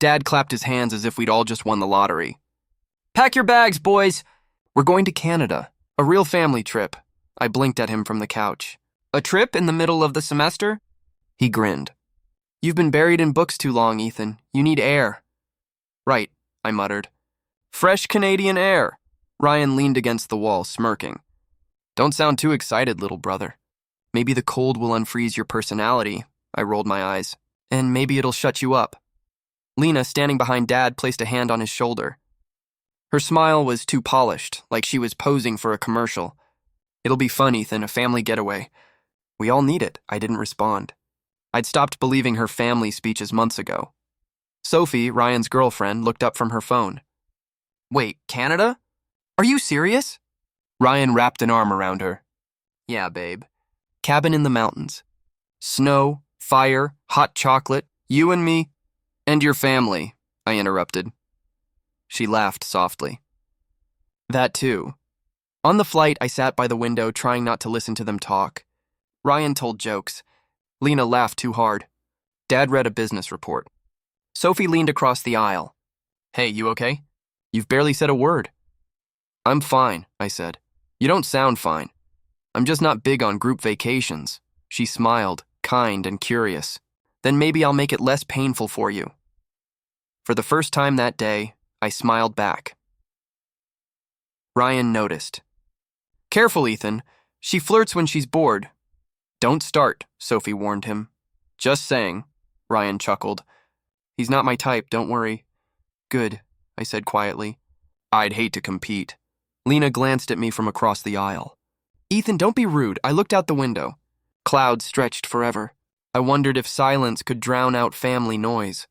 Dad clapped his hands as if we'd all just won the lottery. "Pack your bags, boys. We're going to Canada. A real family trip." I blinked at him from the couch. "A trip in the middle of the semester?" He grinned. "You've been buried in books too long, Ethan. You need air." "Right," I muttered. "Fresh Canadian air." Ryan leaned against the wall, smirking. "Don't sound too excited, little brother. Maybe the cold will unfreeze your personality." I rolled my eyes. "And maybe it'll shut you up." Lena, standing behind Dad, placed a hand on his shoulder. Her smile was too polished, like she was posing for a commercial. "It'll be fun, Ethan, a family getaway." "We all need it," I didn't respond. I'd stopped believing her family speeches months ago. Sophie, Ryan's girlfriend, looked up from her phone. "Wait, Canada? Are you serious?" Ryan wrapped an arm around her. "Yeah, babe. Cabin in the mountains. Snow, fire, hot chocolate, you and me." "And your family," I interrupted. She laughed softly. "That too." On the flight, I sat by the window trying not to listen to them talk. Ryan told jokes. Lena laughed too hard. Dad read a business report. Sophie leaned across the aisle. "Hey, you okay? You've barely said a word." "I'm fine," I said. "You don't sound fine. I'm just not big on group vacations." She smiled, kind and curious. "Then maybe I'll make it less painful for you." For the first time that day, I smiled back. Ryan noticed. "Careful, Ethan. She flirts when she's bored." "Don't start," Sophie warned him. "Just saying," Ryan chuckled. "He's not my type, don't worry." "Good," I said quietly. "I'd hate to compete." Lena glanced at me from across the aisle. "Ethan, don't be rude. I looked out the window. Clouds stretched forever. I wondered if silence could drown out family noise."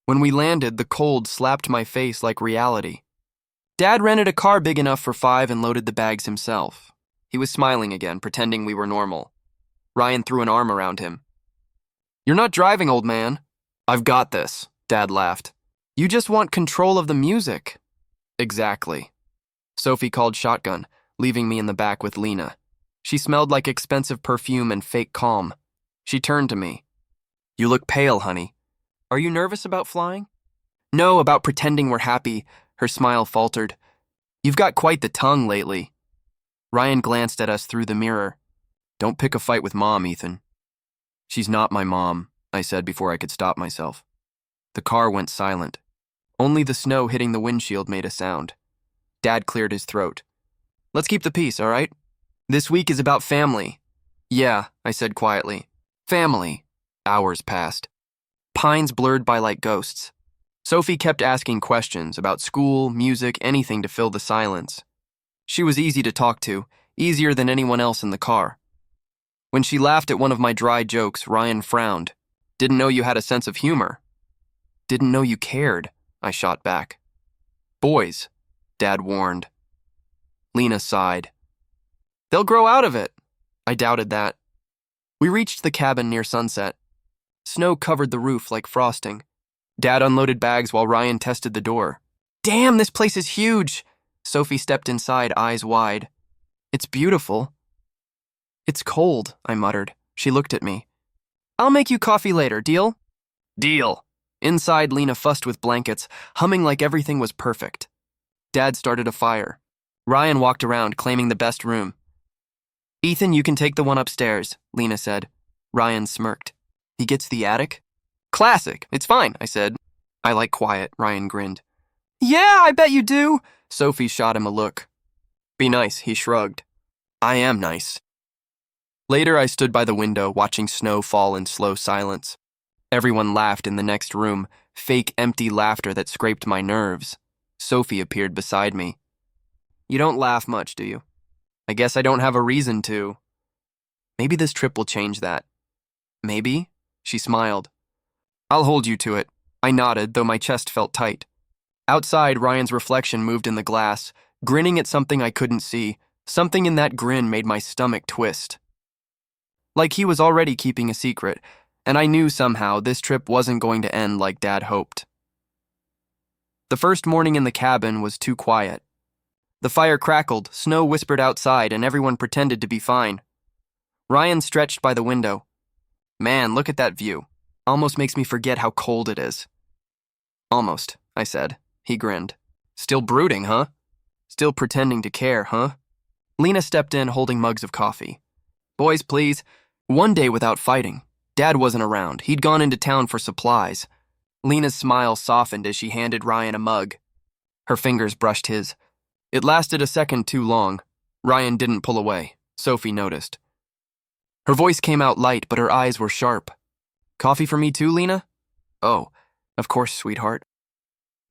When we landed, the cold slapped my face like reality. Dad rented a car big enough for 5 and loaded the bags himself. He was smiling again, pretending we were normal. Ryan threw an arm around him. "You're not driving, old man." "I've got this," Dad laughed. "You just want control of the music." "Exactly." Sophie called shotgun, leaving me in the back with Lena. She smelled like expensive perfume and fake calm. She turned to me. "You look pale, honey. Are you nervous about flying?" "No, about pretending we're happy." Her smile faltered. "You've got quite the tongue lately." Ryan glanced at us through the mirror. "Don't pick a fight with Mom, Ethan." "She's not my mom," I said before I could stop myself. The car went silent. Only the snow hitting the windshield made a sound. Dad cleared his throat. "Let's keep the peace, all right? This week is about family." "Yeah," I said quietly. "Family." Hours passed. Pines blurred by like ghosts. Sophie kept asking questions about school, music, anything to fill the silence. She was easy to talk to, easier than anyone else in the car. When she laughed at one of my dry jokes, Ryan frowned. "Didn't know you had a sense of humor." "Didn't know you cared," I shot back. "Boys," Dad warned. Lena sighed. "They'll grow out of it." I doubted that. We reached the cabin near sunset. Snow covered the roof like frosting. Dad unloaded bags while Ryan tested the door. "Damn, this place is huge." Sophie stepped inside, eyes wide. "It's beautiful." "It's cold," I muttered. She looked at me. "I'll make you coffee later, deal?" "Deal." Inside, Lena fussed with blankets, humming like everything was perfect. Dad started a fire. Ryan walked around, claiming the best room. "Ethan, you can take the one upstairs," Lena said. Ryan smirked. "He gets the attic?" "Classic. It's fine," I said. "I like quiet," Ryan grinned. "Yeah, I bet you do." Sophie shot him a look. "Be nice," he shrugged. "I am nice." Later, I stood by the window, watching snow fall in slow silence. Everyone laughed in the next room, fake empty laughter that scraped my nerves. Sophie appeared beside me. "You don't laugh much, do you?" "I guess I don't have a reason to." "Maybe this trip will change that." "Maybe?" She smiled. "I'll hold you to it." I nodded, though my chest felt tight. Outside, Ryan's reflection moved in the glass, grinning at something I couldn't see. Something in that grin made my stomach twist. Like he was already keeping a secret, and I knew somehow this trip wasn't going to end like Dad hoped. The first morning in the cabin was too quiet. The fire crackled, snow whispered outside, and everyone pretended to be fine. Ryan stretched by the window. "Man, look at that view. Almost makes me forget how cold it is." Almost, I said. He grinned. Still brooding, huh? Still pretending to care, huh? Lena stepped in holding mugs of coffee. Boys, please. One day without fighting. Dad wasn't around. He'd gone into town for supplies. Lena's smile softened as she handed Ryan a mug. Her fingers brushed his. It lasted a second too long. Ryan didn't pull away. Sophie noticed. Her voice came out light, but her eyes were sharp. Coffee for me too, Lena? Oh, of course, sweetheart.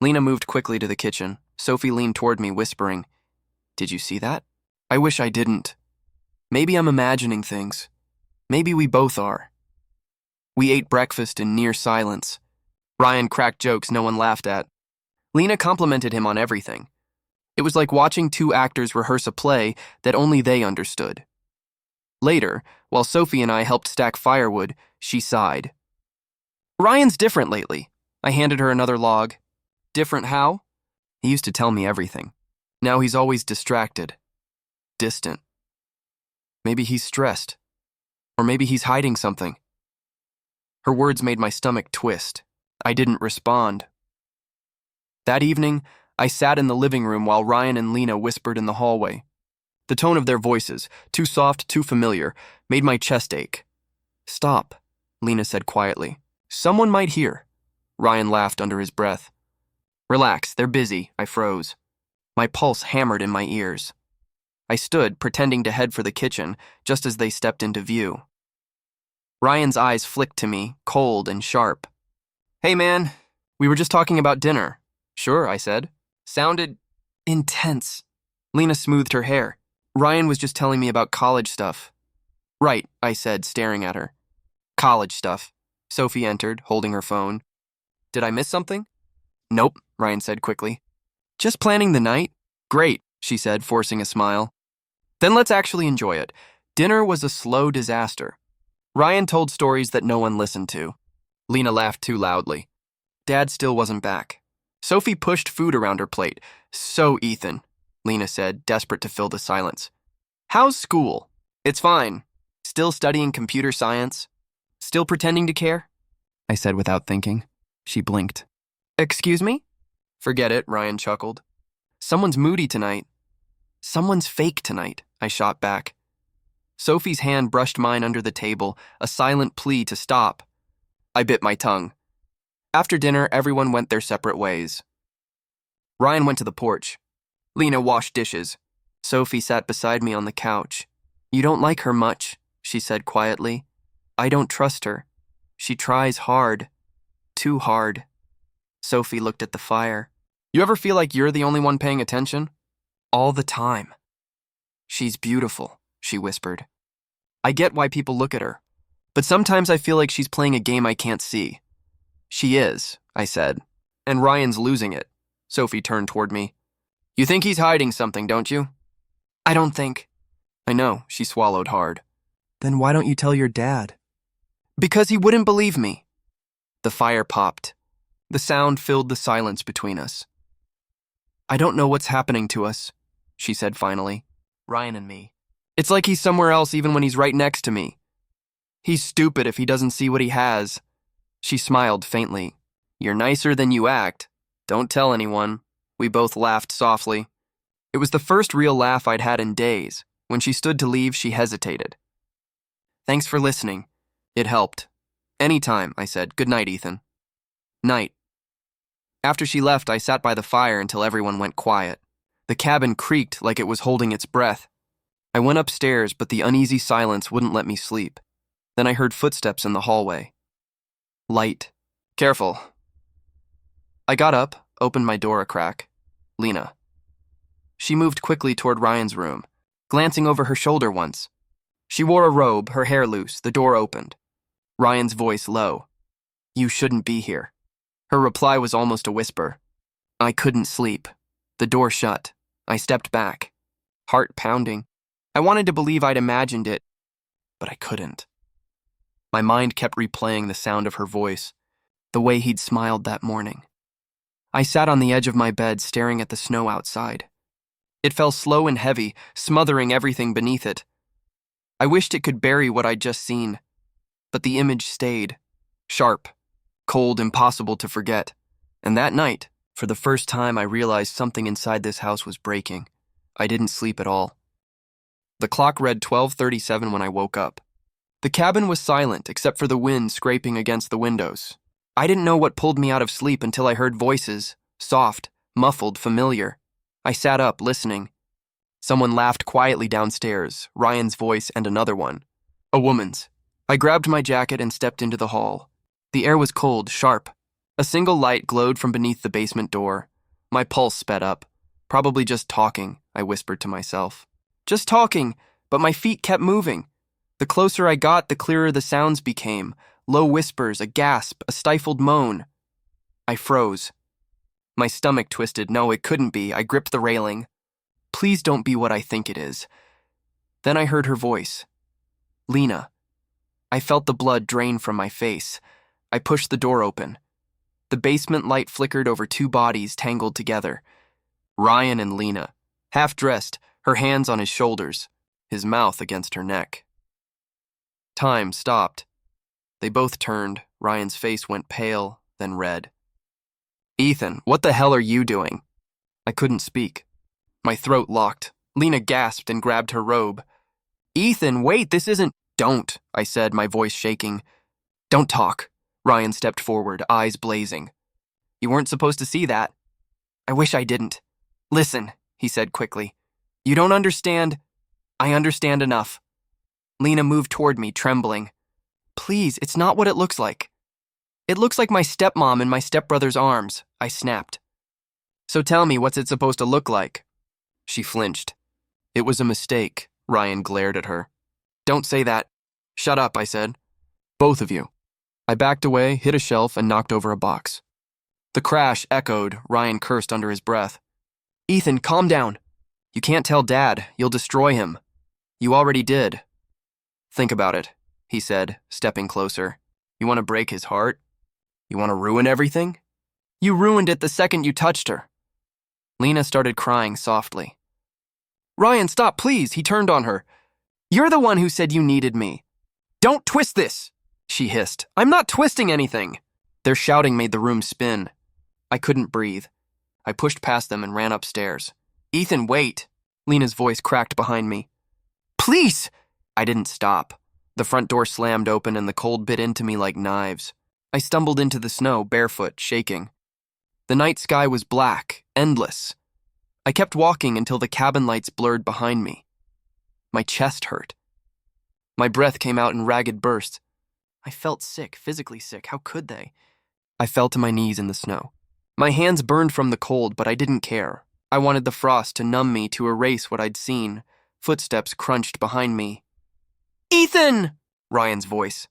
Lena moved quickly to the kitchen. Sophie leaned toward me, whispering, Did you see that? I wish I didn't. Maybe I'm imagining things. Maybe we both are. We ate breakfast in near silence. Ryan cracked jokes no one laughed at. Lena complimented him on everything. It was like watching two actors rehearse a play that only they understood. Later, while Sophie and I helped stack firewood, she sighed. Ryan's different lately. I handed her another log. Different how? He used to tell me everything. Now he's always distracted. Distant. Maybe he's stressed. Or maybe he's hiding something. Her words made my stomach twist. I didn't respond. That evening, I sat in the living room while Ryan and Lena whispered in the hallway. The tone of their voices, too soft, too familiar, made my chest ache. Stop, Lena said quietly. Someone might hear. Ryan laughed under his breath. Relax, they're busy, I froze. My pulse hammered in my ears. I stood, pretending to head for the kitchen, just as they stepped into view. Ryan's eyes flicked to me, cold and sharp. Hey man, we were just talking about dinner. Sure, I said. Sounded intense. Lena smoothed her hair. Ryan was just telling me about college stuff. Right, I said, staring at her. College stuff. Sophie entered, holding her phone. Did I miss something? Nope, Ryan said quickly. Just planning the night? Great, she said, forcing a smile. Then let's actually enjoy it. Dinner was a slow disaster. Ryan told stories that no one listened to. Lena laughed too loudly. Dad still wasn't back. Sophie pushed food around her plate. So, Ethan, Lena said, desperate to fill the silence. How's school? It's fine. Still studying computer science? Still pretending to care? I said without thinking. She blinked. Excuse me? Forget it, Ryan chuckled. Someone's moody tonight. Someone's fake tonight, I shot back. Sophie's hand brushed mine under the table, a silent plea to stop. I bit my tongue. After dinner, everyone went their separate ways. Ryan went to the porch. Lena washed dishes. Sophie sat beside me on the couch. You don't like her much, she said quietly. I don't trust her. She tries hard. Too hard. Sophie looked at the fire. You ever feel like you're the only one paying attention? All the time. She's beautiful, she whispered. I get why people look at her, but sometimes I feel like she's playing a game I can't see. She is, I said, and Ryan's losing it. Sophie turned toward me. You think he's hiding something, don't you? I don't think. I know, she swallowed hard. Then why don't you tell your dad? Because he wouldn't believe me. The fire popped. The sound filled the silence between us. I don't know what's happening to us, she said finally. Ryan and me. It's like he's somewhere else even when he's right next to me. He's stupid if he doesn't see what he has. She smiled faintly. You're nicer than you act. Don't tell anyone. We both laughed softly. It was the first real laugh I'd had in days. When she stood to leave, she hesitated. Thanks for listening. It helped. Anytime, I said. Good night, Ethan. Night. After she left, I sat by the fire until everyone went quiet. The cabin creaked like it was holding its breath. I went upstairs, but the uneasy silence wouldn't let me sleep. Then I heard footsteps in the hallway. Light. Careful. I got up, opened my door a crack. Lena. She moved quickly toward Ryan's room, glancing over her shoulder once. She wore a robe, her hair loose, the door opened. Ryan's voice low. You shouldn't be here. Her reply was almost a whisper. I couldn't sleep. The door shut. I stepped back. Heart pounding. I wanted to believe I'd imagined it, but I couldn't. My mind kept replaying the sound of her voice, the way he'd smiled that morning. I sat on the edge of my bed staring at the snow outside. It fell slow and heavy, smothering everything beneath it. I wished it could bury what I'd just seen, but the image stayed. Sharp, cold, impossible to forget. And that night, for the first time, I realized something inside this house was breaking. I didn't sleep at all. The clock read 12:37 when I woke up. The cabin was silent except for the wind scraping against the windows. I didn't know what pulled me out of sleep until I heard voices, soft, muffled, familiar. I sat up, listening. Someone laughed quietly downstairs, Ryan's voice and another one. A woman's. I grabbed my jacket and stepped into the hall. The air was cold, sharp. A single light glowed from beneath the basement door. My pulse sped up. Probably just talking, I whispered to myself. Just talking, but my feet kept moving. The closer I got, the clearer the sounds became. Low whispers, a gasp, a stifled moan. I froze. My stomach twisted. No, it couldn't be. I gripped the railing. Please don't be what I think it is. Then I heard her voice. Lena. I felt the blood drain from my face. I pushed the door open. The basement light flickered over two bodies tangled together. Ryan and Lena, half-dressed, her hands on his shoulders, his mouth against her neck. Time stopped. They both turned. Ryan's face went pale, then red. Ethan, what the hell are you doing? I couldn't speak. My throat locked. Lena gasped and grabbed her robe. Ethan, wait, this isn't... Don't, I said, my voice shaking. Don't talk. Ryan stepped forward, eyes blazing. You weren't supposed to see that. I wish I didn't. Listen, he said quickly. You don't understand. I understand enough. Lena moved toward me, trembling. Please, it's not what it looks like. It looks like my stepmom in my stepbrother's arms, I snapped. So tell me, what's it supposed to look like? She flinched. It was a mistake, Ryan glared at her. Don't say that. Shut up, I said. Both of you. I backed away, hit a shelf, and knocked over a box. The crash echoed. Ryan cursed under his breath. Ethan, calm down. You can't tell Dad. You'll destroy him. You already did. Think about it, he said, stepping closer. You want to break his heart? You want to ruin everything? You ruined it the second you touched her. Lena started crying softly. Ryan, stop, please, he turned on her. You're the one who said you needed me. Don't twist this, she hissed. I'm not twisting anything. Their shouting made the room spin. I couldn't breathe. I pushed past them and ran upstairs. Ethan, wait. Lena's voice cracked behind me. Please! I didn't stop. The front door slammed open and the cold bit into me like knives. I stumbled into the snow, barefoot, shaking. The night sky was black, endless. I kept walking until the cabin lights blurred behind me. My chest hurt. My breath came out in ragged bursts. I felt sick, physically sick. How could they? I fell to my knees in the snow. My hands burned from the cold, but I didn't care. I wanted the frost to numb me, to erase what I'd seen. Footsteps crunched behind me. Ethan! Ryan's voice.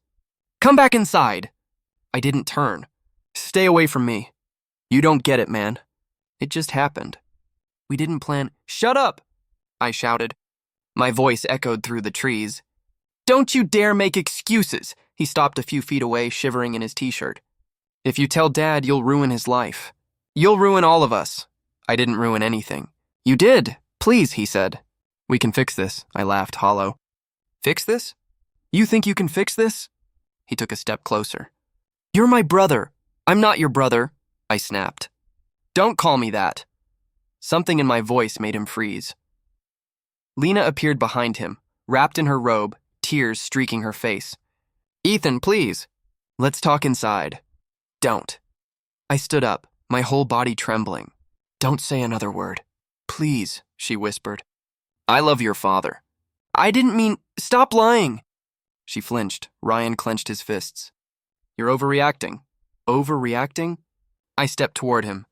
Come back inside. I didn't turn. Stay away from me. You don't get it, man. It just happened. We didn't plan. Shut up! I shouted. My voice echoed through the trees. Don't you dare make excuses! He stopped a few feet away, shivering in his t-shirt. If you tell Dad, you'll ruin his life. You'll ruin all of us. I didn't ruin anything. You did. Please, he said. We can fix this, I laughed hollow. Fix this? You think you can fix this? He took a step closer. You're my brother. I'm not your brother, I snapped. Don't call me that. Something in my voice made him freeze. Lena appeared behind him, wrapped in her robe, tears streaking her face. Ethan, please. Let's talk inside. Don't. I stood up, my whole body trembling. Don't say another word. Please, she whispered. I love your father. I didn't mean... Stop lying. She flinched. Ryan clenched his fists. You're overreacting. Overreacting? I stepped toward him.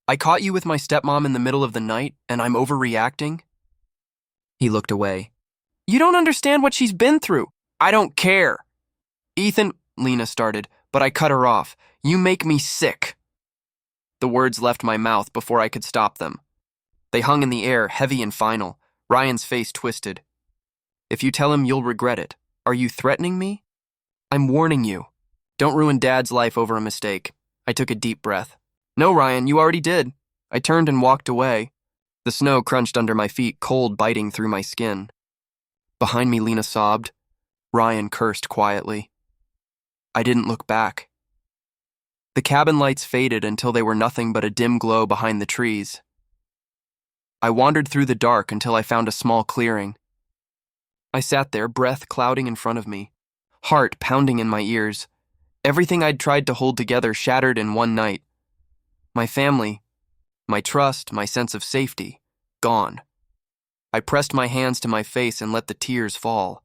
I caught you with my stepmom in the middle of the night, and I'm overreacting? He looked away. You don't understand what she's been through. I don't care. Ethan, Lena started, but I cut her off. You make me sick. The words left my mouth before I could stop them. They hung in the air, heavy and final. Ryan's face twisted. If you tell him, you'll regret it. Are you threatening me? I'm warning you. Don't ruin Dad's life over a mistake. I took a deep breath. No, Ryan, you already did. I turned and walked away. The snow crunched under my feet, cold biting through my skin. Behind me, Lena sobbed. Ryan cursed quietly. I didn't look back. The cabin lights faded until they were nothing but a dim glow behind the trees. I wandered through the dark until I found a small clearing. I sat there, breath clouding in front of me, heart pounding in my ears. Everything I'd tried to hold together shattered in one night. My family, my trust, my sense of safety, gone. I pressed my hands to my face and let the tears fall.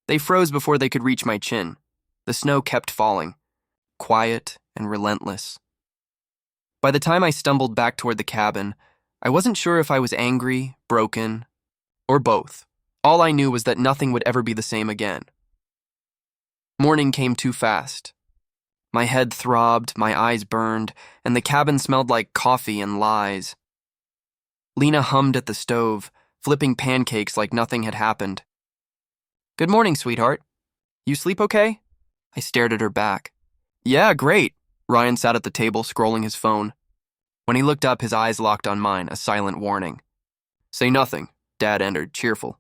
They froze before they could reach my chin. The snow kept falling, quiet and relentless. By the time I stumbled back toward the cabin, I wasn't sure if I was angry, broken, or both. All I knew was that nothing would ever be the same again. Morning came too fast. My head throbbed, my eyes burned, and the cabin smelled like coffee and lies. Lena hummed at the stove, flipping pancakes like nothing had happened. "Good morning, sweetheart. You sleep okay?" I stared at her back. "Yeah, great." Ryan sat at the table, scrolling his phone. When he looked up, his eyes locked on mine, a silent warning. "Say nothing," Dad entered, cheerful.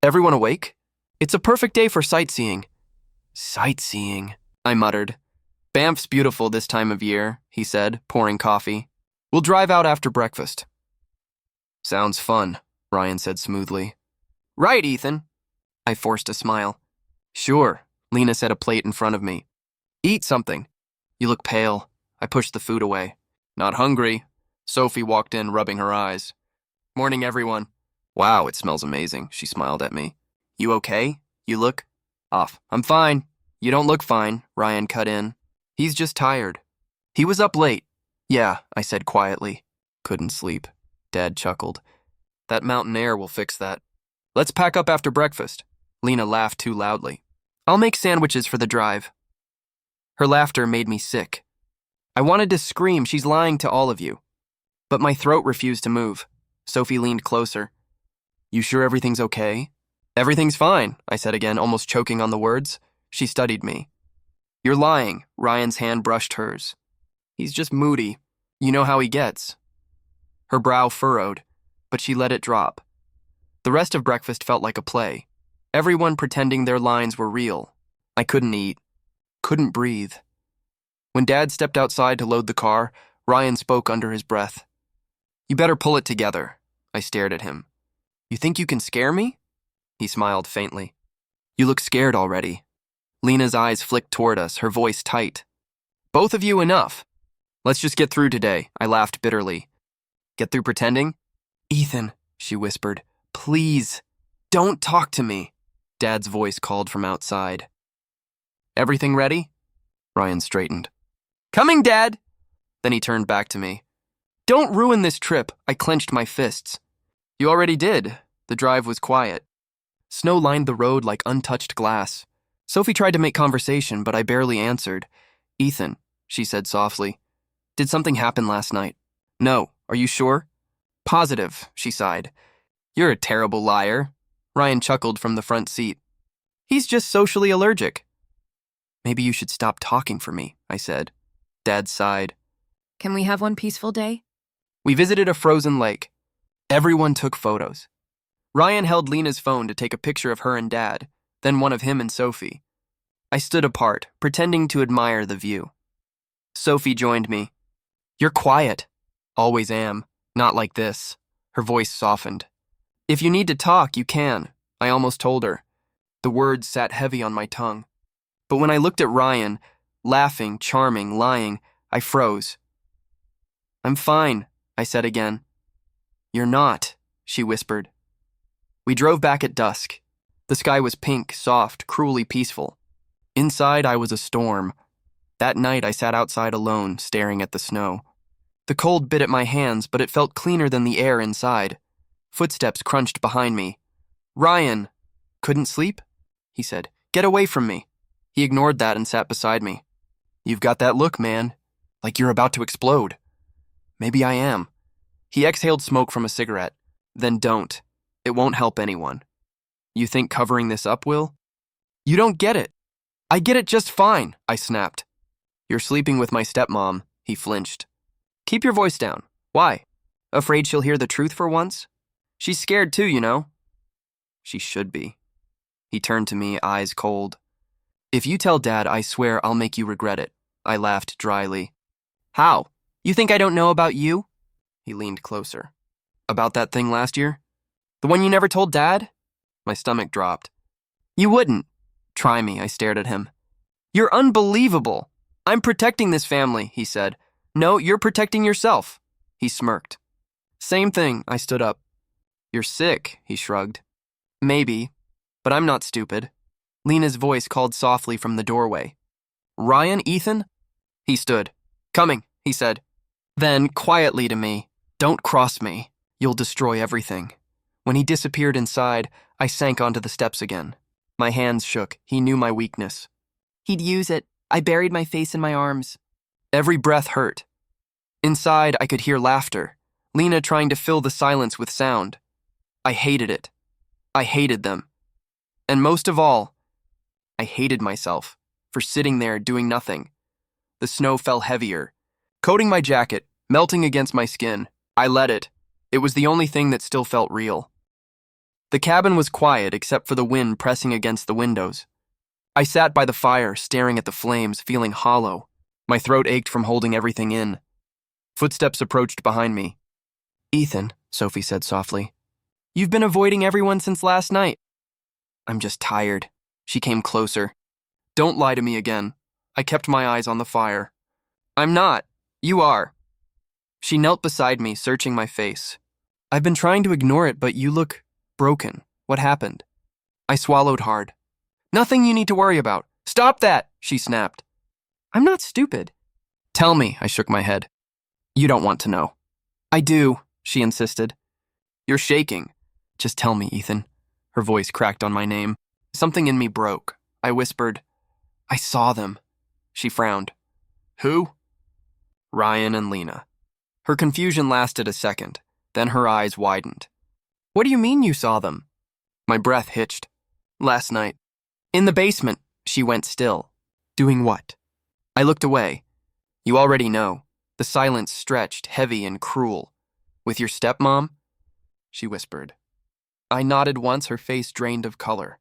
"Everyone awake? It's a perfect day for sightseeing." "Sightseeing," I muttered. "Banff's beautiful this time of year," he said, pouring coffee. "We'll drive out after breakfast." "Sounds fun," Ryan said smoothly. "Right, Ethan." I forced a smile. "Sure," Lena set a plate in front of me. "Eat something." "You look pale." I pushed the food away. "Not hungry." Sophie walked in, rubbing her eyes. "Morning, everyone." "Wow, it smells amazing," she smiled at me. "You okay? You look off." "I'm fine." "You don't look fine," Ryan cut in. "He's just tired." "He was up late." "Yeah," I said quietly. "Couldn't sleep." Dad chuckled. "That mountain air will fix that." "Let's pack up after breakfast." Lena laughed too loudly. "I'll make sandwiches for the drive." Her laughter made me sick. I wanted to scream, "She's lying to all of you." But my throat refused to move. Sophie leaned closer. "You sure everything's okay?" "Everything's fine," I said again, almost choking on the words. She studied me. "You're lying." Ryan's hand brushed hers. "He's just moody. You know how he gets." Her brow furrowed, but she let it drop. The rest of breakfast felt like a play. Everyone pretending their lines were real. I couldn't eat. Couldn't breathe. When Dad stepped outside to load the car, Ryan spoke under his breath. "You better pull it together." I stared at him. "You think you can scare me?" He smiled faintly. "You look scared already." Lena's eyes flicked toward us, her voice tight. "Both of you, enough. Let's just get through today." I laughed bitterly. "Get through pretending?" "Ethan," she whispered, "please, don't talk to me." Dad's voice called from outside. "Everything ready?" Ryan straightened. "Coming, Dad!" Then he turned back to me. "Don't ruin this trip." I clenched my fists. "You already did." The drive was quiet. Snow lined the road like untouched glass. Sophie tried to make conversation, but I barely answered. "Ethan," she said softly, "did something happen last night?" "No. Are you sure?" "Positive," she sighed. "You're a terrible liar." Ryan chuckled from the front seat. "He's just socially allergic." "Maybe you should stop talking for me," I said. Dad sighed. "Can we have one peaceful day?" We visited a frozen lake. Everyone took photos. Ryan held Lena's phone to take a picture of her and Dad, then one of him and Sophie. I stood apart, pretending to admire the view. Sophie joined me. "You're quiet." "Always am. Not like this." Her voice softened. "If you need to talk, you can," I almost told her. The words sat heavy on my tongue. But when I looked at Ryan, laughing, charming, lying, I froze. "I'm fine," I said again. "You're not," she whispered. We drove back at dusk. The sky was pink, soft, cruelly peaceful. Inside, I was a storm. That night, I sat outside alone, staring at the snow. The cold bit at my hands, but it felt cleaner than the air inside. Footsteps crunched behind me. "Ryan!" "Couldn't sleep?" he said. "Get away from me." He ignored that and sat beside me. "You've got that look, man. Like you're about to explode." "Maybe I am." He exhaled smoke from a cigarette. "Then don't. It won't help anyone." "You think covering this up will?" "You don't get it." "I get it just fine," I snapped. "You're sleeping with my stepmom," he flinched. "Keep your voice down. Why? Afraid she'll hear the truth for once? She's scared too, you know." "She should be." He turned to me, eyes cold. "If you tell Dad, I swear I'll make you regret it." I laughed dryly. How? You think I don't know about you? He leaned closer. About that thing last year? The one you never told Dad? My stomach dropped. You wouldn't. Try me, I stared at him. You're unbelievable. I'm protecting this family, he said. No, you're protecting yourself. He smirked. Same thing, I stood up. You're sick, he shrugged. Maybe, but I'm not stupid. Lena's voice called softly from the doorway. Ryan, Ethan? He stood. Coming, he said. Then, quietly to me, don't cross me. You'll destroy everything. When he disappeared inside, I sank onto the steps again. My hands shook. He knew my weakness. He'd use it. I buried my face in my arms. Every breath hurt. Inside, I could hear laughter. Lena trying to fill the silence with sound. I hated it. I hated them. And most of all, I hated myself for sitting there doing nothing. The snow fell heavier, coating my jacket, melting against my skin. I let it. It was the only thing that still felt real. The cabin was quiet except for the wind pressing against the windows. I sat by the fire, staring at the flames, feeling hollow. My throat ached from holding everything in. Footsteps approached behind me. Ethan, Sophie said softly. You've been avoiding everyone since last night. I'm just tired. She came closer. Don't lie to me again. I kept my eyes on the fire. I'm not. You are. She knelt beside me, searching my face. I've been trying to ignore it, but you look broken. What happened? I swallowed hard. Nothing you need to worry about. Stop that, she snapped. I'm not stupid. Tell me, I shook my head. You don't want to know. I do, she insisted. You're shaking. Just tell me, Ethan. Her voice cracked on my name. Something in me broke. I whispered, I saw them. She frowned. Who? Ryan and Lena. Her confusion lasted a second, then her eyes widened. What do you mean you saw them? My breath hitched. Last night. In the basement, she went still. Doing what? I looked away. You already know. The silence stretched, heavy and cruel. With your stepmom? She whispered. I nodded once, her face drained of color.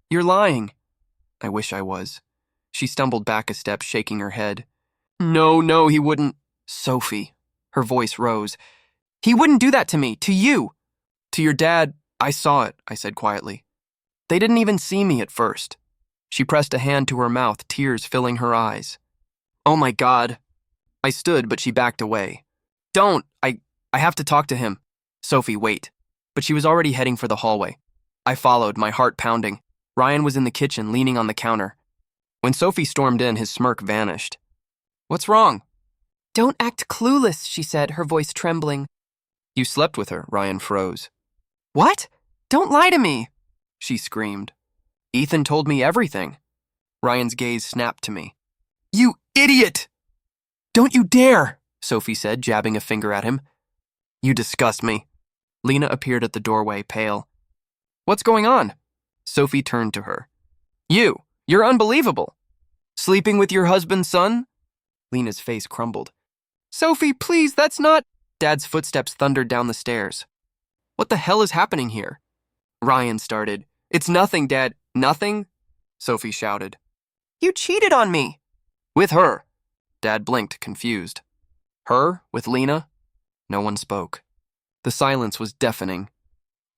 You're lying. I wish I was. She stumbled back a step, shaking her head. No, he wouldn't. Sophie. Her voice rose. He wouldn't do that to me, to you. To your dad, I saw it, I said quietly. They didn't even see me at first. She pressed a hand to her mouth, tears filling her eyes. Oh my God. I stood, but she backed away. Don't. I have to talk to him. Sophie, wait. But she was already heading for the hallway. I followed, my heart pounding. Ryan was in the kitchen, leaning on the counter. When Sophie stormed in, his smirk vanished. What's wrong? Don't act clueless, she said, her voice trembling. You slept with her, Ryan froze. What? Don't lie to me, she screamed. Ethan told me everything. Ryan's gaze snapped to me. You idiot! Don't you dare, Sophie said, jabbing a finger at him. You disgust me. Lena appeared at the doorway, pale. What's going on? Sophie turned to her. You're unbelievable. Sleeping with your husband's son? Lena's face crumbled. Sophie, please, that's not... Dad's footsteps thundered down the stairs. What the hell is happening here? Ryan started. It's nothing, Dad. Nothing? Sophie shouted. You cheated on me. With her. Dad blinked, confused. Her? With Lena? No one spoke. The silence was deafening.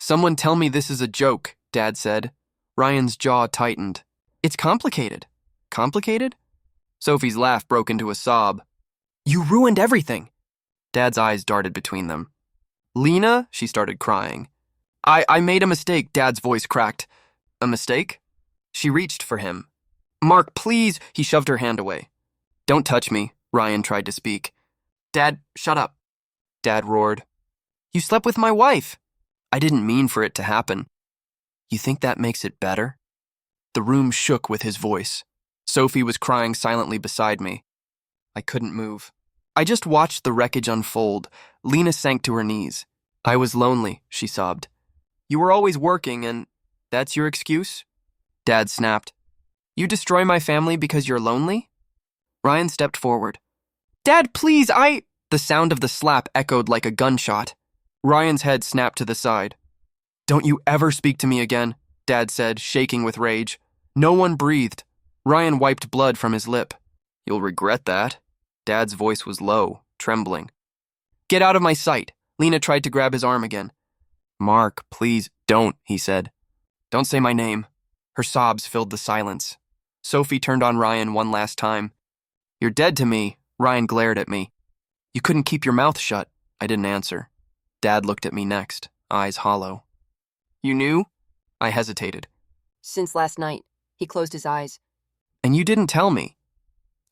Someone tell me this is a joke, Dad said. Ryan's jaw tightened. It's complicated. Complicated? Sophie's laugh broke into a sob. You ruined everything. Dad's eyes darted between them. Lena? She started crying. I made a mistake, Dad's voice cracked. A mistake? She reached for him. Mark, please, he shoved her hand away. Don't touch me, Ryan tried to speak. Dad, shut up. Dad roared. You slept with my wife. I didn't mean for it to happen. You think that makes it better? The room shook with his voice. Sophie was crying silently beside me. I couldn't move. I just watched the wreckage unfold. Lena sank to her knees. I was lonely, she sobbed. You were always working and that's your excuse? Dad snapped. You destroy my family because you're lonely? Ryan stepped forward. Dad, please, The sound of the slap echoed like a gunshot. Ryan's head snapped to the side. Don't you ever speak to me again, Dad said, shaking with rage. No one breathed. Ryan wiped blood from his lip. You'll regret that. Dad's voice was low, trembling. Get out of my sight. Lena tried to grab his arm again. Mark, please, don't, he said. Don't say my name. Her sobs filled the silence. Sophie turned on Ryan one last time. You're dead to me, Ryan glared at me. You couldn't keep your mouth shut. I didn't answer. Dad looked at me next, eyes hollow. You knew? I hesitated. Since last night. He closed his eyes. And you didn't tell me.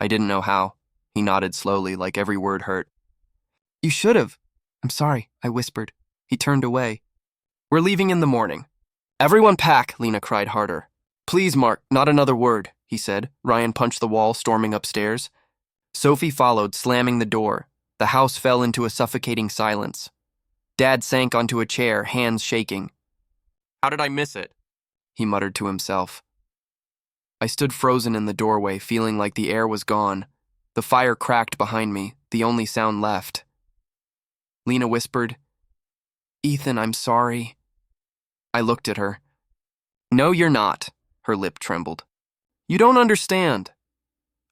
I didn't know how. He nodded slowly, like every word hurt. You should have. I'm sorry, I whispered. He turned away. We're leaving in the morning. Everyone pack, Lena cried harder. Please, Mark, not another word, he said. Ryan punched the wall, storming upstairs. Sophie followed, slamming the door. The house fell into a suffocating silence. Dad sank onto a chair, hands shaking. How did I miss it? He muttered to himself. I stood frozen in the doorway, feeling like the air was gone. The fire cracked behind me, the only sound left. Lena whispered, Ethan, I'm sorry. I looked at her. No, you're not, her lip trembled. You don't understand.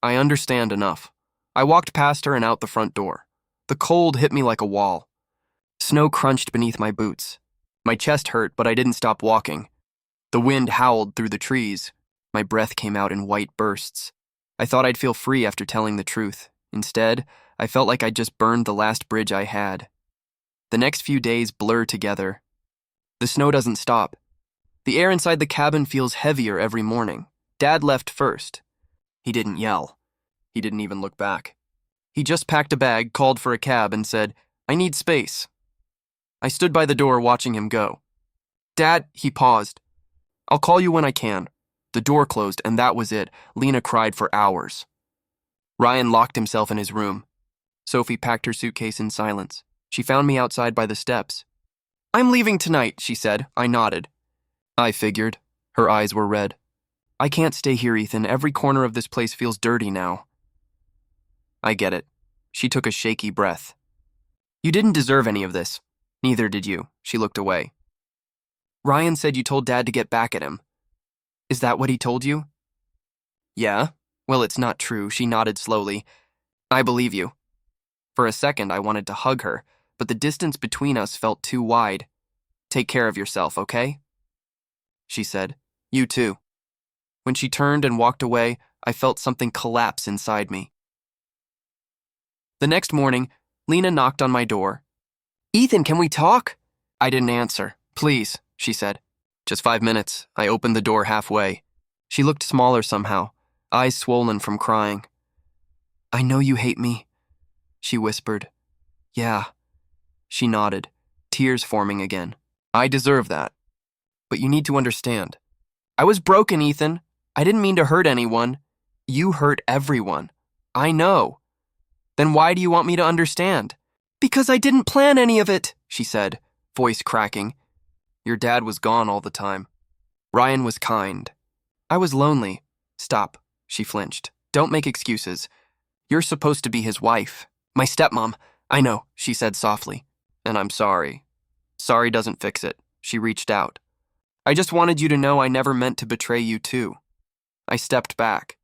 I understand enough. I walked past her and out the front door. The cold hit me like a wall. Snow crunched beneath my boots. My chest hurt, but I didn't stop walking. The wind howled through the trees. My breath came out in white bursts. I thought I'd feel free after telling the truth. Instead, I felt like I'd just burned the last bridge I had. The next few days blur together. The snow doesn't stop. The air inside the cabin feels heavier every morning. Dad left first. He didn't yell. He didn't even look back. He just packed a bag, called for a cab, and said, I need space. I stood by the door watching him go. Dad, he paused. I'll call you when I can. The door closed, and that was it. Lena cried for hours. Ryan locked himself in his room. Sophie packed her suitcase in silence. She found me outside by the steps. I'm leaving tonight, she said. I nodded. I figured. Her eyes were red. I can't stay here, Ethan. Every corner of this place feels dirty now. I get it. She took a shaky breath. You didn't deserve any of this. Neither did you. She looked away. Ryan said you told Dad to get back at him. Is that what he told you? Yeah. Well, it's not true. She nodded slowly. I believe you. For a second, I wanted to hug her, but the distance between us felt too wide. Take care of yourself, okay? She said. You too. When she turned and walked away, I felt something collapse inside me. The next morning, Lena knocked on my door. Ethan, can we talk? I didn't answer. Please, she said. Just 5 minutes. I opened the door halfway. She looked smaller somehow, eyes swollen from crying. I know you hate me, she whispered. Yeah. She nodded, tears forming again. I deserve that. But you need to understand. I was broken, Ethan. I didn't mean to hurt anyone. You hurt everyone. I know. Then why do you want me to understand? Because I didn't plan any of it, she said, voice cracking. Your dad was gone all the time. Ryan was kind. I was lonely. Stop, she flinched. Don't make excuses. You're supposed to be his wife. My stepmom. I know, she said softly. And I'm sorry. Sorry doesn't fix it. She reached out. I just wanted you to know I never meant to betray you too. I stepped back.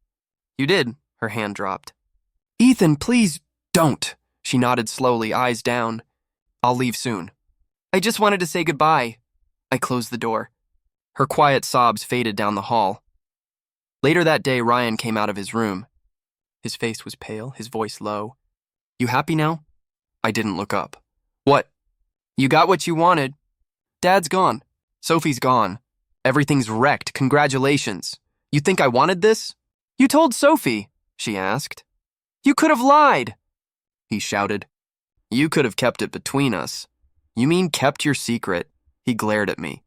You did, her hand dropped. Ethan, please don't. She nodded slowly, eyes down. I'll leave soon. I just wanted to say goodbye. I closed the door. Her quiet sobs faded down the hall. Later that day, Ryan came out of his room. His face was pale, his voice low. You happy now? I didn't look up. What? You got what you wanted. Dad's gone. Sophie's gone. Everything's wrecked. Congratulations. You think I wanted this? You told Sophie, she asked. You could have lied, he shouted. You could have kept it between us. You mean kept your secret? He glared at me.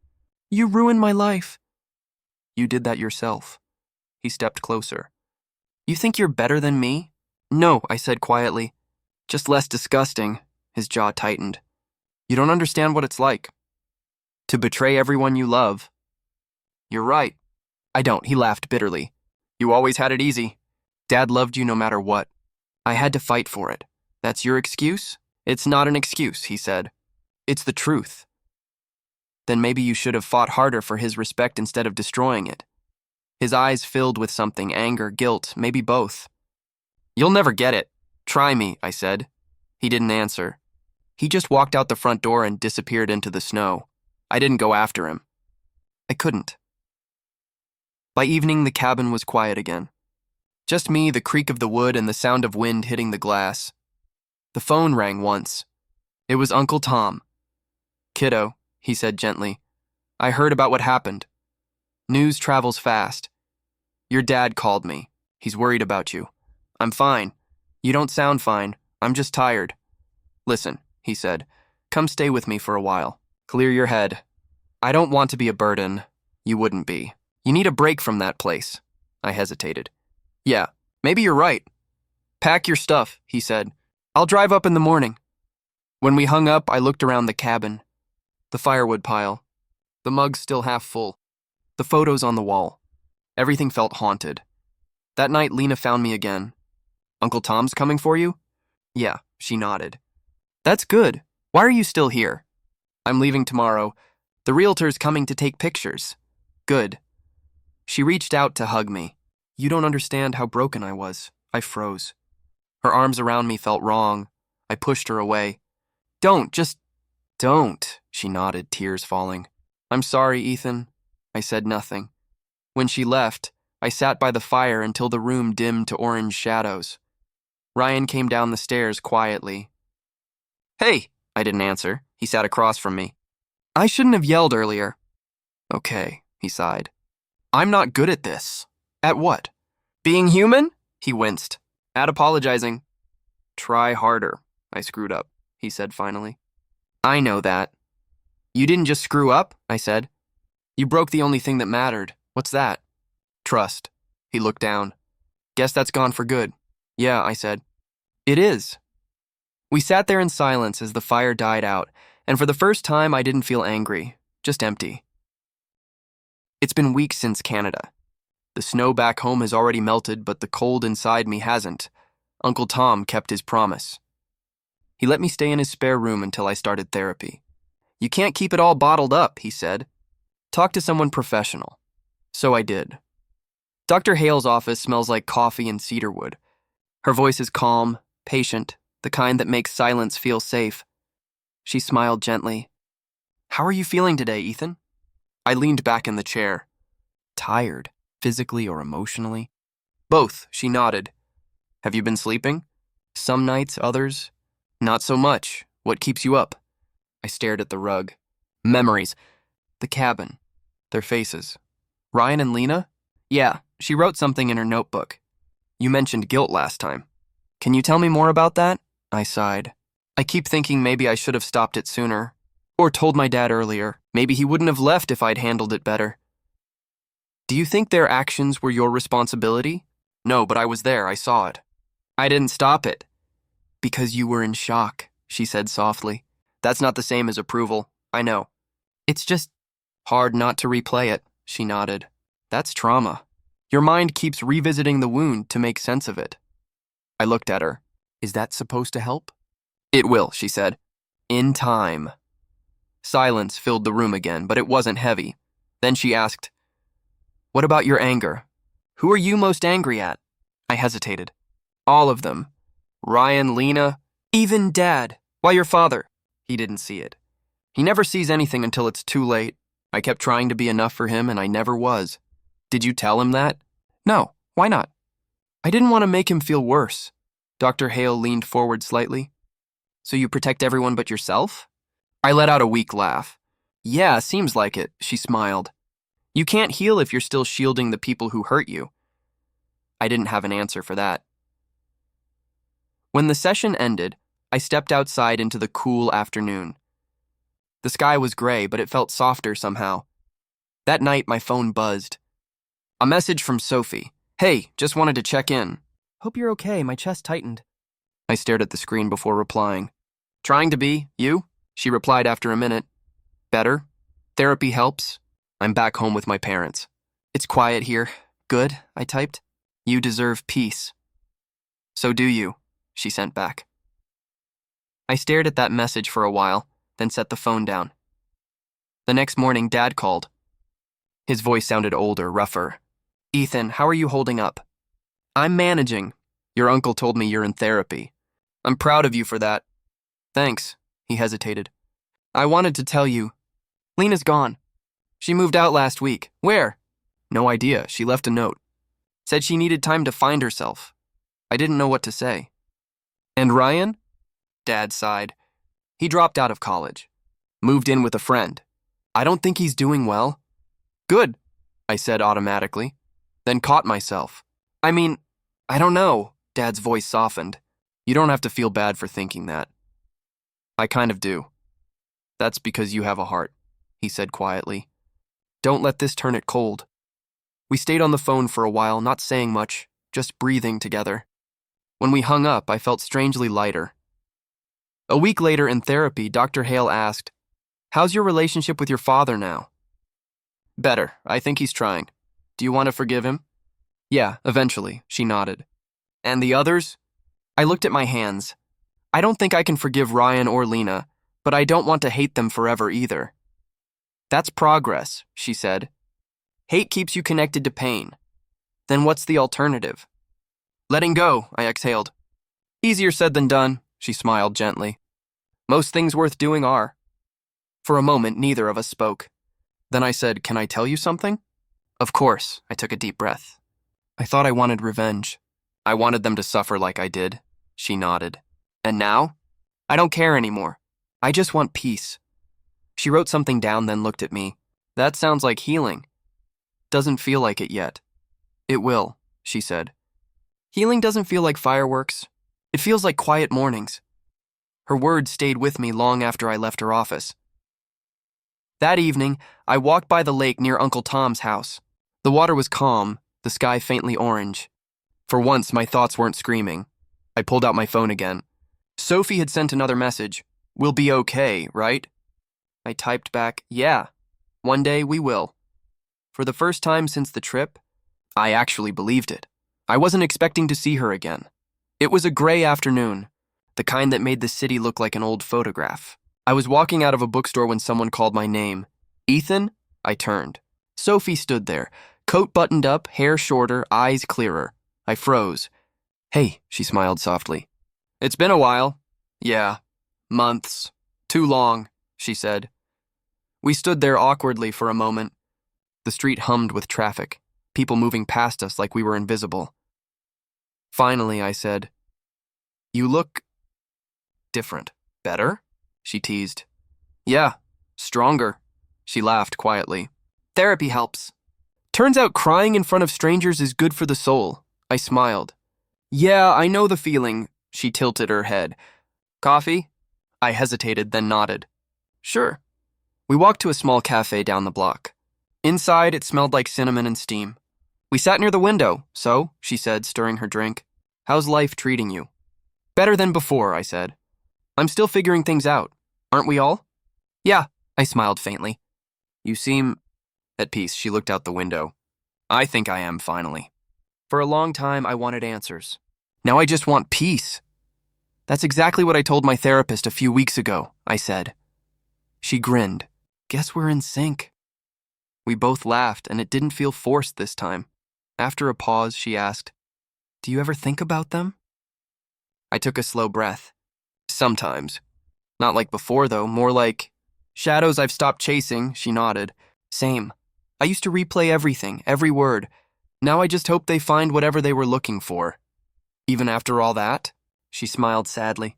You ruined my life. You did that yourself. He stepped closer. You think you're better than me? No, I said quietly. Just less disgusting. His jaw tightened. You don't understand what it's like. To betray everyone you love. You're right. I don't, he laughed bitterly. You always had it easy. Dad loved you no matter what. I had to fight for it. That's your excuse? It's not an excuse, he said. It's the truth. Then maybe you should have fought harder for his respect instead of destroying it. His eyes filled with something, anger, guilt, maybe both. You'll never get it. Try me, I said. He didn't answer. He just walked out the front door and disappeared into the snow. I didn't go after him. I couldn't. By evening, the cabin was quiet again. Just me, the creak of the wood, and the sound of wind hitting the glass. The phone rang once. It was Uncle Tom. "Kiddo," he said gently, "I heard about what happened. News travels fast. Your dad called me. He's worried about you. I'm fine. You don't sound fine. I'm just tired. Listen," he said, "come stay with me for a while. Clear your head. I don't want to be a burden. You wouldn't be. You need a break from that place." I hesitated. "Yeah, maybe you're right. Pack your stuff," he said. "I'll drive up in the morning." When we hung up, I looked around the cabin. The firewood pile. The mug still half full. The photos on the wall. Everything felt haunted. That night, Lena found me again. "Uncle Tom's coming for you?" "Yeah," she nodded. "That's good. Why are you still here?" "I'm leaving tomorrow. The realtor's coming to take pictures." "Good." She reached out to hug me. You don't understand how broken I was. I froze. Her arms around me felt wrong. I pushed her away. Just don't," she nodded, tears falling. "I'm sorry, Ethan." I said nothing. When she left, I sat by the fire until the room dimmed to orange shadows. Ryan came down the stairs quietly. "Hey," I didn't answer. He sat across from me. "I shouldn't have yelled earlier." "Okay," he sighed. "I'm not good at this." "At what?" "Being human?" He winced. "At apologizing." "Try harder." I screwed up, he said finally. "I know that." "You didn't just screw up," I said. "You broke the only thing that mattered." "What's that?" "Trust." He looked down. "Guess that's gone for good." "Yeah," I said. "It is." We sat there in silence as the fire died out, and for the first time I didn't feel angry, just empty. It's been weeks since Canada. The snow back home has already melted, but the cold inside me hasn't. Uncle Tom kept his promise. He let me stay in his spare room until I started therapy. "You can't keep it all bottled up," he said. "Talk to someone professional." So I did. Dr. Hale's office smells like coffee and cedarwood. Her voice is calm, patient, the kind that makes silence feel safe. She smiled gently. "How are you feeling today, Ethan?" I leaned back in the chair. "Tired, physically or emotionally?" "Both," she nodded. "Have you been sleeping?" "Some nights, others." "Not so much. What keeps you up?" I stared at the rug. Memories. The cabin. Their faces. Ryan and Lena? Yeah, she wrote something in her notebook. "You mentioned guilt last time. Can you tell me more about that?" I sighed. I keep thinking maybe I should have stopped it sooner. Or told my dad earlier. Maybe he wouldn't have left if I'd handled it better. "Do you think their actions were your responsibility?" "No, but I was there. I saw it." "I didn't stop it." "Because you were in shock," she said softly. "That's not the same as approval. I know. It's just hard not to replay it," she nodded. "That's trauma. Your mind keeps revisiting the wound to make sense of it." I looked at her. "Is that supposed to help?" "It will," she said. "In time." Silence filled the room again, but it wasn't heavy. Then she asked, "What about your anger? Who are you most angry at?" I hesitated. "All of them. Ryan, Lena, even Dad. Why your father?" He didn't see it. He never sees anything until it's too late. I kept trying to be enough for him, and I never was. "Did you tell him that?" "No. Why not?" "I didn't want to make him feel worse." Dr. Hale leaned forward slightly. "So you protect everyone but yourself?" I let out a weak laugh. "Yeah, seems like it," she smiled. "You can't heal if you're still shielding the people who hurt you." I didn't have an answer for that. When the session ended, I stepped outside into the cool afternoon. The sky was gray, but it felt softer somehow. That night, my phone buzzed. A message from Sophie. "Hey, just wanted to check in." "Hope you're okay, my chest tightened." I stared at the screen before replying. "Trying to be, you?" She replied after a minute. "Better. Therapy helps. I'm back home with my parents." "It's quiet here." "Good," I typed. "You deserve peace." "So do you," she sent back. I stared at that message for a while, then set the phone down. The next morning, Dad called. His voice sounded older, rougher. "Ethan, how are you holding up?" "I'm managing." Your uncle told me you're in therapy. I'm proud of you for that. Thanks, he hesitated. I wanted to tell you. Lena's gone. She moved out last week. Where? No idea. She left a note. Said she needed time to find herself. I didn't know what to say. And Ryan? Dad sighed. He dropped out of college. Moved in with a friend. I don't think he's doing well. Good, I said automatically. Then caught myself. I mean, I don't know. Dad's voice softened. You don't have to feel bad for thinking that. I kind of do. That's because you have a heart, he said quietly. Don't let this turn it cold. We stayed on the phone for a while, not saying much, just breathing together. When we hung up, I felt strangely lighter. A week later in therapy, Dr. Hale asked, "How's your relationship with your father now?" Better. I think he's trying. Do you want to forgive him? Yeah, eventually, she nodded. And the others? I looked at my hands. I don't think I can forgive Ryan or Lena, but I don't want to hate them forever either. That's progress, she said. Hate keeps you connected to pain. Then what's the alternative? Letting go, I exhaled. Easier said than done, she smiled gently. Most things worth doing are. For a moment, neither of us spoke. Then I said, "Can I tell you something?" Of course, I took a deep breath. I thought I wanted revenge. I wanted them to suffer like I did. She nodded. And now? I don't care anymore. I just want peace. She wrote something down, then looked at me. That sounds like healing. Doesn't feel like it yet. It will, she said. Healing doesn't feel like fireworks. It feels like quiet mornings. Her words stayed with me long after I left her office. That evening, I walked by the lake near Uncle Tom's house. The water was calm, the sky faintly orange. For once, my thoughts weren't screaming. I pulled out my phone again. Sophie had sent another message. We'll be okay, right? I typed back, yeah, one day we will. For the first time since the trip, I actually believed it. I wasn't expecting to see her again. It was a gray afternoon, the kind that made the city look like an old photograph. I was walking out of a bookstore when someone called my name. Ethan? I turned. Sophie stood there, coat buttoned up, hair shorter, eyes clearer. I froze. Hey, she smiled softly. It's been a while. Yeah, months. Too long, she said. We stood there awkwardly for a moment. The street hummed with traffic, people moving past us like we were invisible. Finally, I said, You look different. Better? She teased. Yeah, stronger. She laughed quietly. Therapy helps. Turns out crying in front of strangers is good for the soul. I smiled. Yeah, I know the feeling. She tilted her head. Coffee? I hesitated, then nodded. Sure. We walked to a small cafe down the block. Inside, it smelled like cinnamon and steam. We sat near the window, so, she said, stirring her drink. How's life treating you? Better than before, I said. I'm still figuring things out. Aren't we all? Yeah, I smiled faintly. You seem at peace. She looked out the window. I think I am, finally. For a long time, I wanted answers. Now I just want peace. That's exactly what I told my therapist a few weeks ago, I said. She grinned. Guess we're in sync. We both laughed, and it didn't feel forced this time. After a pause, she asked, Do you ever think about them? I took a slow breath. Sometimes. Not like before, though, more like shadows I've stopped chasing, she nodded. Same. I used to replay everything, every word. Now I just hope they find whatever they were looking for. Even after all that? She smiled sadly.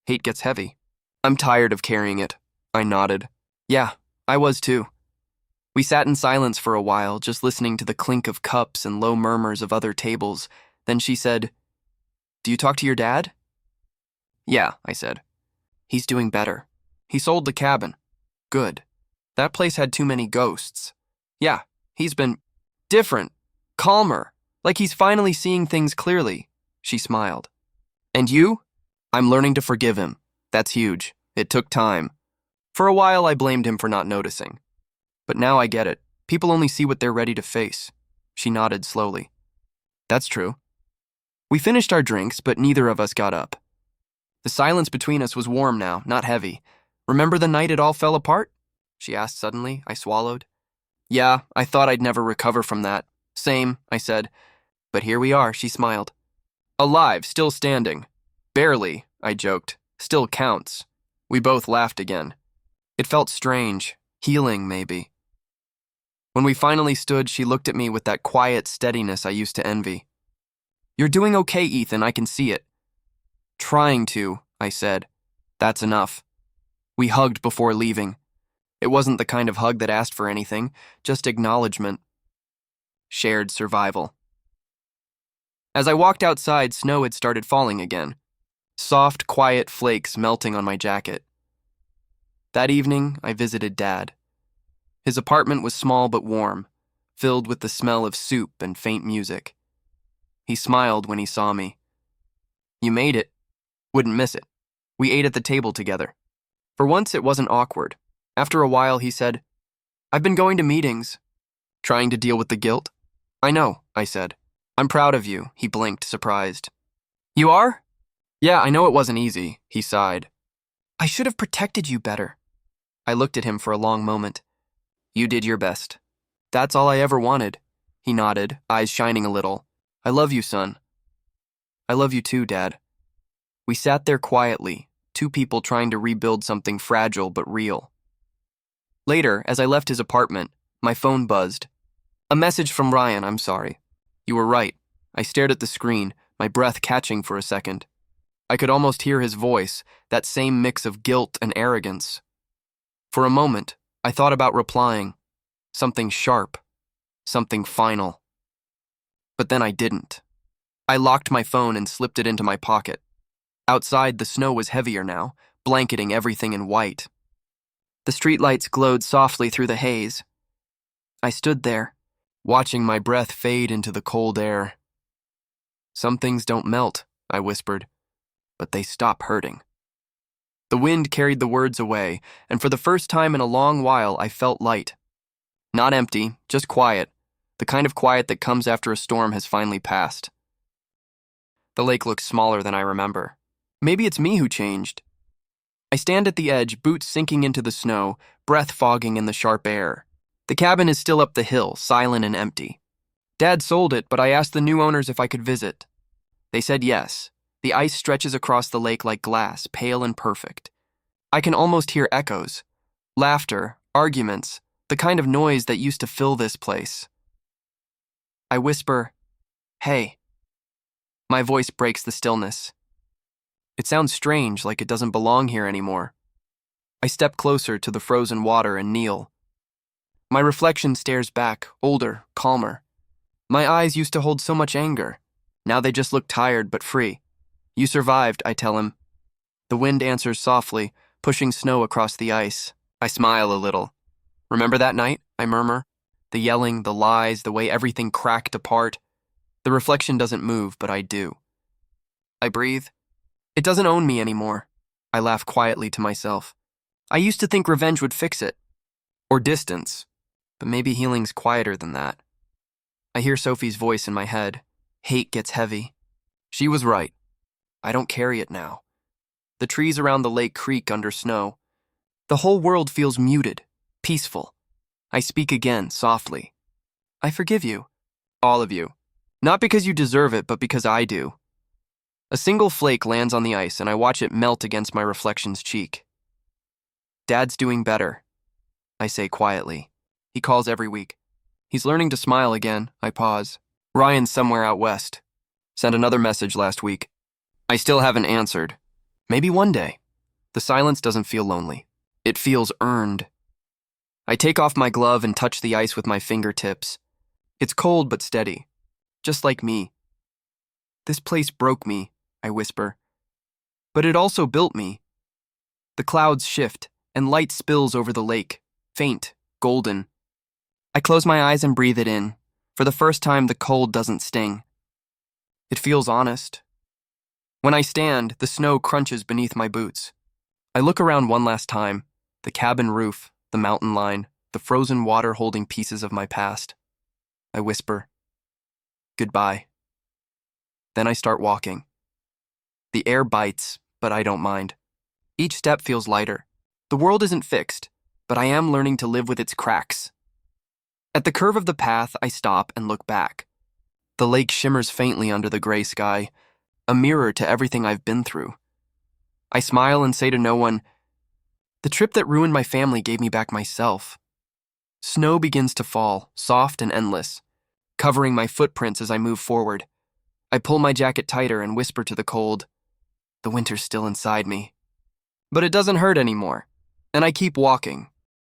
Hate gets heavy. I'm tired of carrying it. I nodded. Yeah, I was too. We sat in silence for a while, just listening to the clink of cups and low murmurs of other tables. Then she said, Do you talk to your dad? Yeah, I said. He's doing better. He sold the cabin. Good. That place had too many ghosts. Yeah, he's been different, calmer, like he's finally seeing things clearly. She smiled. And you? I'm learning to forgive him. That's huge. It took time. For a while, I blamed him for not noticing. But now I get it. People only see what they're ready to face. She nodded slowly. That's true. We finished our drinks, but neither of us got up. The silence between us was warm now, not heavy. Remember the night it all fell apart? She asked suddenly. I swallowed. Yeah, I thought I'd never recover from that. Same, I said. But here we are, she smiled. Alive, still standing. Barely, I joked. Still counts. We both laughed again. It felt strange, healing maybe. When we finally stood, she looked at me with that quiet steadiness I used to envy. You're doing okay, Ethan, I can see it. Trying to, I said. That's enough. We hugged before leaving. It wasn't the kind of hug that asked for anything, just acknowledgement. Shared survival. As I walked outside, snow had started falling again. Soft, quiet flakes melting on my jacket. That evening, I visited Dad. His apartment was small but warm, filled with the smell of soup and faint music. He smiled when he saw me. You made it. Wouldn't miss it. We ate at the table together. For once, it wasn't awkward. After a while, he said, I've been going to meetings. Trying to deal with the guilt? I know, I said. I'm proud of you, he blinked, surprised. You are? Yeah, I know it wasn't easy, he sighed. I should have protected you better. I looked at him for a long moment. You did your best. That's all I ever wanted. He nodded, eyes shining a little. I love you, son. I love you too, Dad. We sat there quietly, two people trying to rebuild something fragile but real. Later, as I left his apartment, my phone buzzed. A message from Ryan, I'm sorry. You were right. I stared at the screen, my breath catching for a second. I could almost hear his voice, that same mix of guilt and arrogance. For a moment, I thought about replying. Something sharp. Something final. But then I didn't. I locked my phone and slipped it into my pocket. Outside, the snow was heavier now, blanketing everything in white. The streetlights glowed softly through the haze. I stood there, watching my breath fade into the cold air. Some things don't melt, I whispered, but they stop hurting. The wind carried the words away, and for the first time in a long while, I felt light. Not empty, just quiet, the kind of quiet that comes after a storm has finally passed. The lake looks smaller than I remember. Maybe it's me who changed. I stand at the edge, boots sinking into the snow, breath fogging in the sharp air. The cabin is still up the hill, silent and empty. Dad sold it, but I asked the new owners if I could visit. They said yes. The ice stretches across the lake like glass, pale and perfect. I can almost hear echoes. Laughter, arguments, the kind of noise that used to fill this place. I whisper, "Hey." My voice breaks the stillness. It sounds strange, like it doesn't belong here anymore. I step closer to the frozen water and kneel. My reflection stares back, older, calmer. My eyes used to hold so much anger. Now they just look tired but free. You survived, I tell him. The wind answers softly, pushing snow across the ice. I smile a little. Remember that night? I murmur. The yelling, the lies, the way everything cracked apart. The reflection doesn't move, but I do. I breathe. It doesn't own me anymore. I laugh quietly to myself. I used to think revenge would fix it. Or distance. But maybe healing's quieter than that. I hear Sophie's voice in my head. Hate gets heavy. She was right. I don't carry it now. The trees around the lake creak under snow. The whole world feels muted, peaceful. I speak again, softly. I forgive you. All of you. Not because you deserve it, but because I do. A single flake lands on the ice, and I watch it melt against my reflection's cheek. Dad's doing better, I say quietly. He calls every week. He's learning to smile again, I pause. Ryan's somewhere out west. Sent another message last week. I still haven't answered. Maybe one day. The silence doesn't feel lonely. It feels earned. I take off my glove and touch the ice with my fingertips. It's cold but steady, just like me. This place broke me, I whisper. But it also built me. The clouds shift, and light spills over the lake, faint, golden. I close my eyes and breathe it in. For the first time, the cold doesn't sting. It feels honest. When I stand, the snow crunches beneath my boots. I look around one last time, the cabin roof, the mountain line, the frozen water holding pieces of my past. I whisper, "Goodbye." Then I start walking. The air bites, but I don't mind. Each step feels lighter. The world isn't fixed, but I am learning to live with its cracks. At the curve of the path, I stop and look back. The lake shimmers faintly under the gray sky. a mirror to everything I've been through. I smile and say to no one, "The trip that ruined my family gave me back myself." Snow begins to fall, soft and endless, covering my footprints as I move forward. I pull my jacket tighter and whisper to the cold, "The winter's still inside me." But it doesn't hurt anymore, and I keep walking,